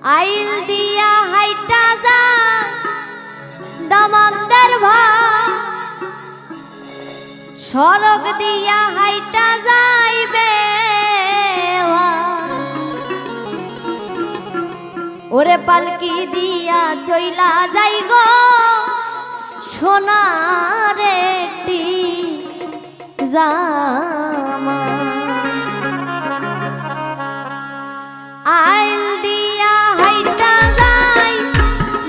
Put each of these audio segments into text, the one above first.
আইল দিয়া হাইটা যা দামান্দার ভাই সড়ক দিয়া হাইটা যাইবে ওরে পালকি দিয়া চইলা যাই গো সোনার একটি জামা আইল দিয়া হাইটা যাই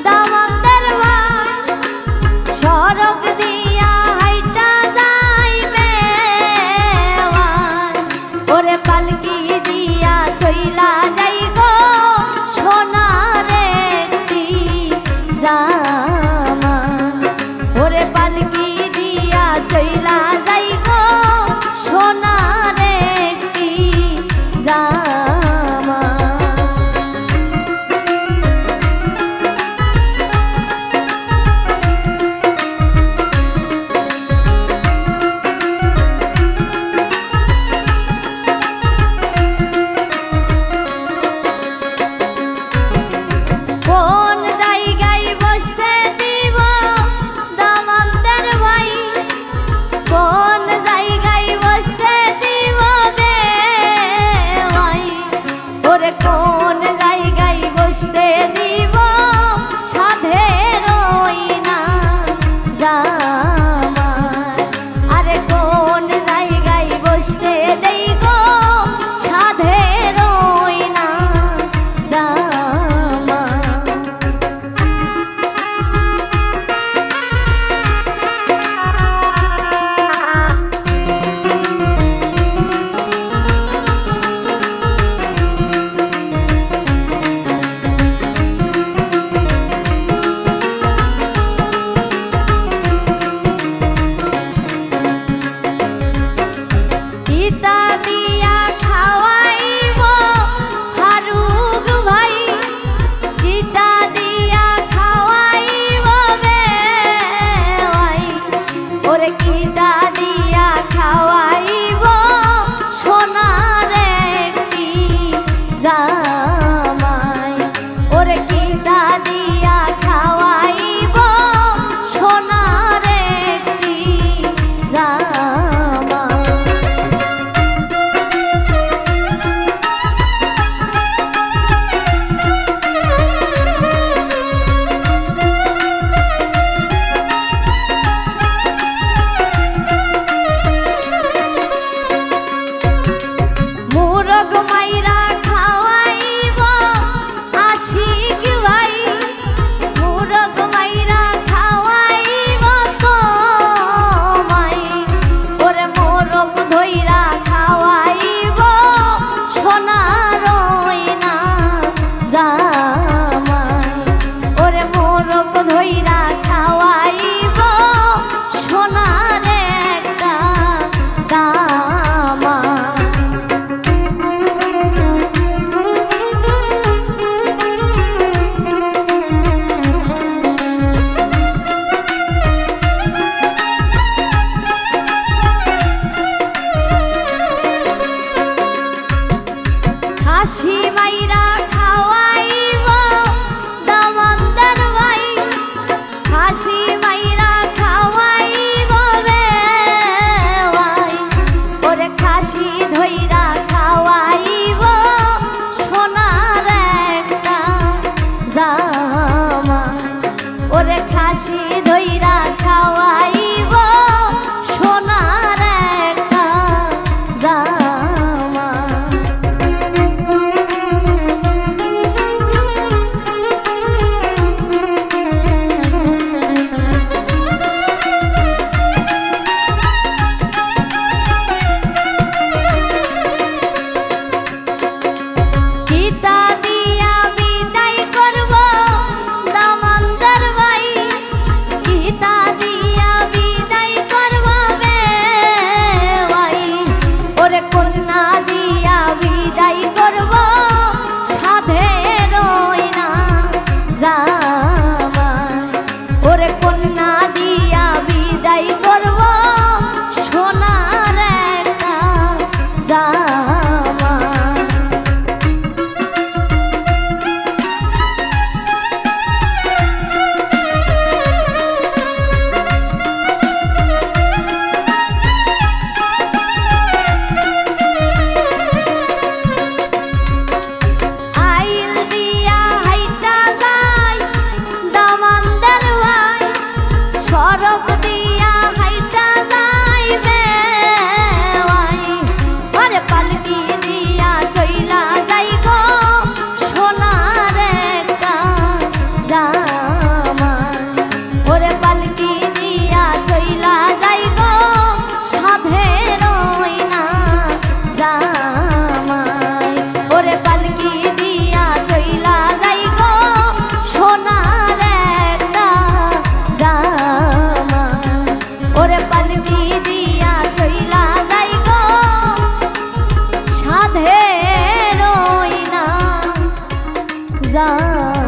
দামান্দার ভাই সড়ক দিয়া হাইটা যাইবে ওরে পালকি দিয়া চইলা যাই গো সোনার একটি জামা ওরে পালকি দিয়া চইলা যাই গো সোনার একটি জামা কোন জায়গায় বসতে দিব দামান্দার ভাই কোন জায়গায় বসতে দিব বে ভাই ওরে কোন জায়গায় বসতে দিব সাধের ওই না জামা আরে কোন জায়গায় বসতে দেই গো সাধের ওই না জামা পিতা দিয়া খাওয়াইব ফারুক ভাই পিতা দিয়া খাওয়াইব বে ভাই ওরে কিতা দিয়া খাওয়াইব সোনার একটি জামাই ওরে কিতা দিয়া খাওয়াইব সোনার একটি জামা মুরগ মাইরা খাওয়াইব আশিক ভাই মুরগ মাইরা খাওয়াইব তোমায় ওরে মোরগ ধইরা খাওয়াইব সোনার ওই না জামাই ওরে মোরগ ধইরা খাওয়াইব সোনার একটা দামা হাসি মাইরা খাওয়াইব দামান্দার ভাই হাসি মাইরা খাওয়াইব বে ভাই ওরে খাসি ধইরা খাওয়াইব সোনার একটা জামা ওরে খাসি ধইরা খাওয়াইব সোনার একটা জামা যায়